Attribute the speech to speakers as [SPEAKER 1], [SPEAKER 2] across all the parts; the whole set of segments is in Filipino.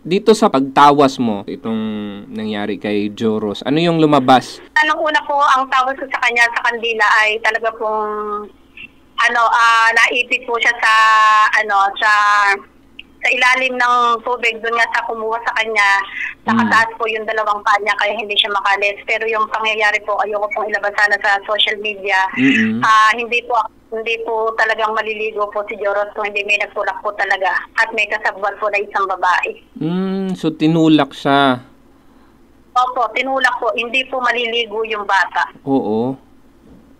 [SPEAKER 1] dito sa pagtawas mo, itong nangyari kay Joros, ano yung lumabas?
[SPEAKER 2] Anong una po, ang tawag ko sa kanya sa kandila ay talaga pong naipit po siya sa sa ilalim ng tubig, doon nga sa kumuha sa kanya, nakataas po yung dalawang paa niya kaya hindi siya makalis. Pero yung pangyayari po, ayoko pong ilabas sana sa social media. Hindi po talagang maliligo po si Joros kung hindi may nagtulak po talaga. At may kasabwat po na isang babae.
[SPEAKER 1] So tinulak siya.
[SPEAKER 2] Opo, tinulak po. Hindi po maliligo yung bata.
[SPEAKER 1] Oo.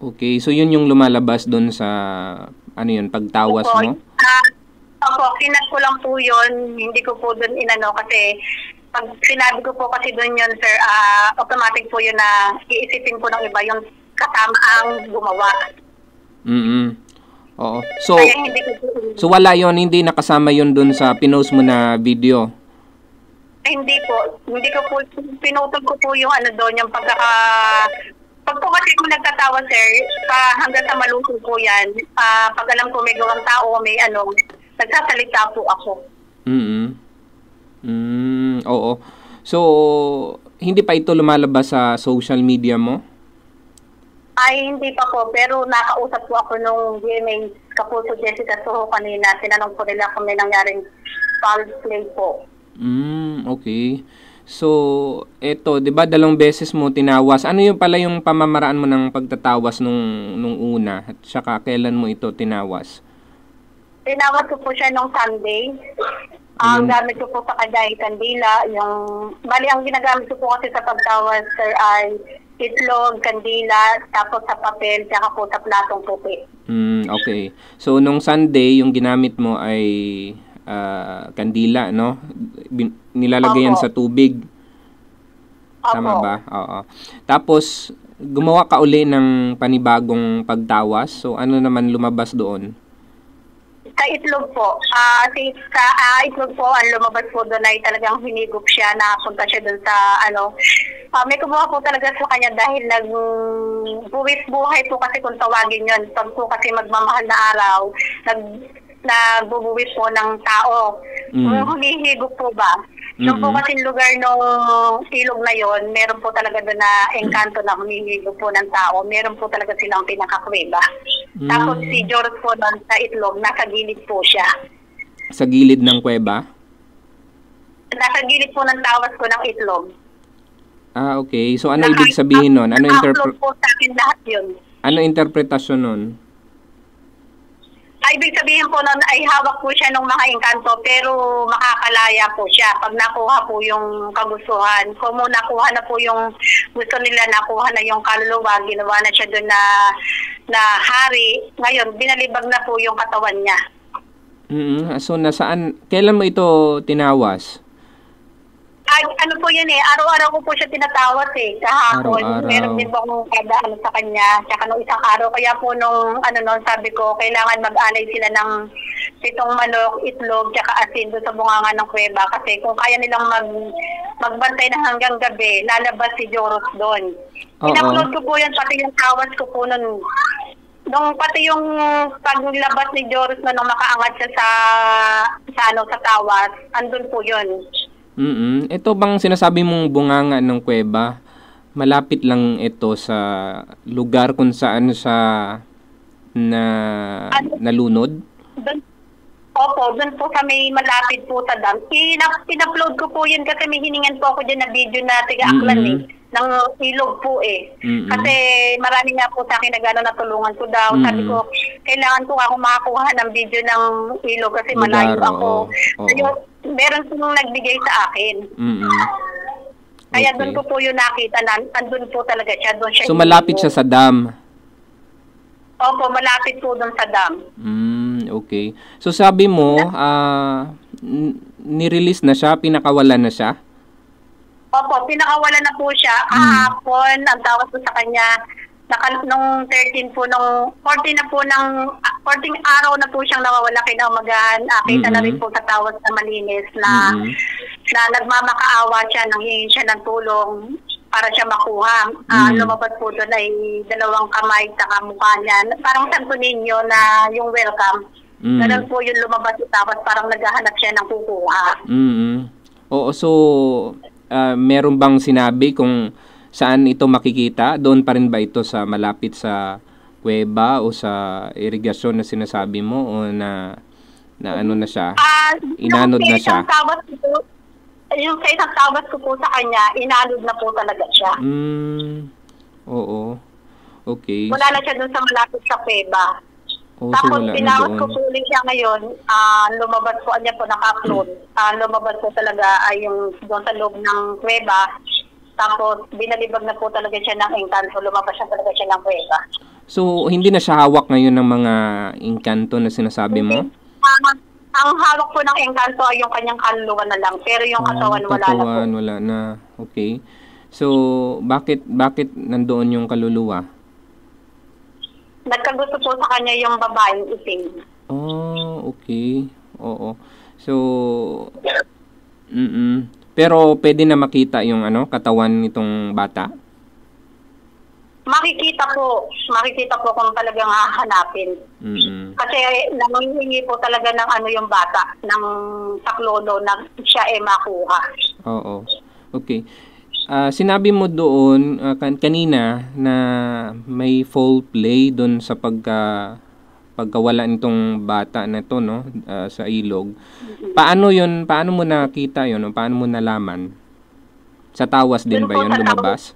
[SPEAKER 1] Okay, so yun yung lumalabas doon sa, pagtawas mo?
[SPEAKER 2] Opo, kinat ko lang po yun. Hindi ko po doon kasi pag sinabi ko po kasi doon yun, sir, automatic po yun na iisipin po ng iba yung kasama ang gumawa.
[SPEAKER 1] Oo. So wala yon, hindi nakasama yon doon sa pinost mo na video?
[SPEAKER 2] Hindi po. Hindi ko po, pinutol ko po yung doon, yung pag po kasi kung nagtatawa, sir, hanggang sa malusog po yan, pag alam ko may gawang tao, may nagsasalita po ako.
[SPEAKER 1] Oo. So, hindi pa ito lumalabas sa social media mo?
[SPEAKER 2] Ay, hindi pa po. Pero nakausap po ako nung GMA Kapuso Jessica Soho kanina. Tinanong po nila kung may nangyaring foul play po.
[SPEAKER 1] Okay. So, eto, 'di ba, 2 beses mo tinawas. Ano yung pala yung pamamaraan mo ng pagtatawas nung una? At saka kailan mo ito tinawas?
[SPEAKER 2] Tinawas ko po siya nung Sunday. Ang gamit ko po sa kanya ay kandila. Ang ginagamit ko po kasi sa pagtawas, sir, ay itlog, kandila, tapos sa papel, tsaka po sa platong puti.
[SPEAKER 1] Okay. So, nung Sunday, yung ginamit mo ay kandila, no? Nilalagayan sa tubig. Tama ba? Oo. Tapos, gumawa ka uli ng panibagong pagtawas. So, ano naman lumabas doon?
[SPEAKER 2] Sa itlog po. Sa itlog po, ang lumabas po doon ay talagang hinigop siya, napunta siya doon sa may kumuha po talaga sa kanya dahil nagbuwis buhay po kasi kung tawagin yun. Pag po kasi magmamahal na araw, nagbubuwis po ng tao. Humihigop po ba? Yung po kasi lugar ng ilog na yon, meron po talaga doon na engkanto na humihigop po ng tao. Meron po talaga silang pinakakweba. Tapos si Joros po doon sa itlog, nasa gilid po siya.
[SPEAKER 1] Sa gilid ng kuweba?
[SPEAKER 2] Nasa gilid po ng tawas ko ng itlog.
[SPEAKER 1] Okay. So ano ibig sabihin nun?
[SPEAKER 2] Naka-upload po sa akin lahat yun.
[SPEAKER 1] Ano interpretasyon nun?
[SPEAKER 2] Ibig sabihin po nun ay hawak po siya ng mga engkanto pero makakalaya po siya pag nakuha po yung kagustuhan. Kung nakuha na po yung gusto nila, nakuha na yung kaluluwa, ginawa na siya doon na hari. Ngayon, binalibag na po yung katawan niya.
[SPEAKER 1] So, kailan mo ito tinawas?
[SPEAKER 2] Ano po yan araw-araw ko po siya tinatawas kahapon.
[SPEAKER 1] Araw-araw.
[SPEAKER 2] Meron din po akong kada sa kanya. Tsaka nung isang araw, kaya po nung sabi ko, kailangan mag-alay sila ng 7 manok, itlog, tsaka asin doon sa bunganga ng kuweba. Kasi kung kaya nilang magbantay na hanggang gabi, lalabas si Joros doon. In-upload ko po yan, pati yung tawas ko po nun. Nung pati yung paglabas ni Joros na nung makaangat siya sa tawas, andun po yun.
[SPEAKER 1] Ito bang sinasabi mong bunganga ng kuweba, malapit lang ito sa lugar kung saan sa nalunod?
[SPEAKER 2] Opo, doon po sa may malapit po sa dam. In-upload ko po yun kasi may hiningan po ako dyan na video na tiga-aklan ng ilog po Kasi marami nga po sa akin na natulungan ko daw. Sabi ko, kailangan ko ako makakuha ng video ng ilog kasi malayo ako. Meron pong nagbigay sa akin. Kaya doon ko po yung nakita na andun po talaga siya. Doon siya.
[SPEAKER 1] So malapit siya sa dam?
[SPEAKER 2] Opo, malapit po doon sa dam.
[SPEAKER 1] Okay. So sabi mo, nirelease na siya, pinakawalan na siya?
[SPEAKER 2] Opo, pinakawalan na po siya. Kahapon, ang tawag ko sa kanya, nung 13 po, nung 14 na po 14 araw na po siyang nawawala kinamagahan. Kita na rin po sa tawas na malinis na nagmamakaawa siya, nanghingi siya ng tulong para siya makuha. Lumabas po doon ay 2 kamay sa mukha niya. Parang Santo Niño na yung welcome. Ganun po yung lumabas sa tawas, parang naghahanap siya ng kukuha.
[SPEAKER 1] Oo, so meron bang sinabi kung saan ito makikita? Doon pa rin ba ito sa malapit sa kuweba o sa irigasyon na sinasabi mo o na ano na siya? Inanod na siya?
[SPEAKER 2] Yung sa isang tawad ko po sa kanya, inanod na po talaga siya.
[SPEAKER 1] Oo. Okay.
[SPEAKER 2] Wala na siya doon sa malapit sa kuweba.
[SPEAKER 1] Oh,
[SPEAKER 2] Tapos
[SPEAKER 1] so
[SPEAKER 2] tinawag ko po ulit siya ngayon, lumabas po niya po naka-upload. Lumabas po talaga ay yung doon sa loob ng kuweba. Tapos binalibag na po talaga siya ng engkanto, lumabas siya talaga siya ng kuweba.
[SPEAKER 1] So hindi na siya hawak ngayon ng mga engkanto na sinasabi mo?
[SPEAKER 2] Ang hawak po ng engkanto ay yung kanyang kaluluwa na lang, pero yung katawan wala na po.
[SPEAKER 1] Wala na. Okay. So bakit nandoon yung kaluluwa?
[SPEAKER 2] Nagkagusto po sa kanya yung babaeng itim.
[SPEAKER 1] Oh, okay. Oo. So, pero pwede na makita yung katawan nitong bata?
[SPEAKER 2] Makikita po kung talagang hahanapin. Kasi nangingi po talaga ng yung bata, ng saklolo na siya makuha.
[SPEAKER 1] Oo. Okay. Sinabi mo doon kanina na may foul play doon sa pagkawala nitong bata na to, no, sa ilog. Paano mo nakita 'yon? Paano mo nalaman? Sa tawas din ba 'yon lumabas?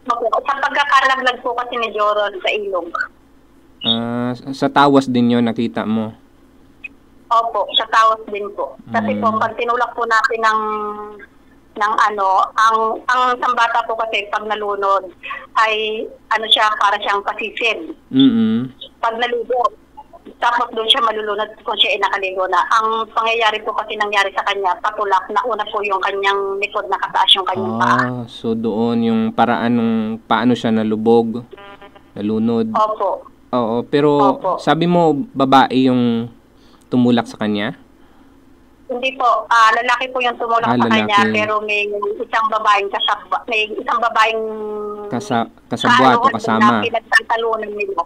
[SPEAKER 2] Sa pagkakalaglag po kasi ni Joron sa ilog.
[SPEAKER 1] Sa tawas din 'yon nakita mo?
[SPEAKER 2] Opo, sa tawas din po. Kasi po pag tinulak po natin ng ang isang bata po kasi pag nalunod ay siya, para siyang pasisid. Pag nalunod, tapos doon siya malulunod kung siya ay nakaligo na. Ang pangyayari po kasi nangyari sa kanya, patulak na una po yung kanyang likod, nakataas yung kanyang paa.
[SPEAKER 1] So doon yung paraan ng paano siya nalubog, nalunod.
[SPEAKER 2] Opo.
[SPEAKER 1] Oo, pero sabi mo babae yung tumulak sa kanya?
[SPEAKER 2] Hindi po, lalaki po yung tumulak sa kanya, pero may isang babaeng
[SPEAKER 1] kasabwat o kasama.
[SPEAKER 2] Na pinagtatalunan nila.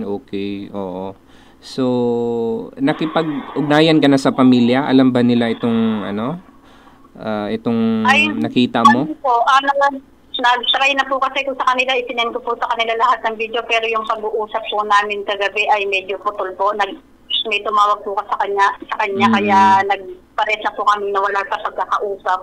[SPEAKER 1] Okay, oo. So, nakipag-ugnayan ka na sa pamilya? Alam ba nila itong itong nakita mo?
[SPEAKER 2] Nag-try na po kasi ko sa kanila, isinend ko po sa kanila lahat ng video, pero yung pag-uusap po namin kagabi ay medyo putol po. May tumawag po sa kanya kaya nagpares na po kami na wala sa pagkakausap.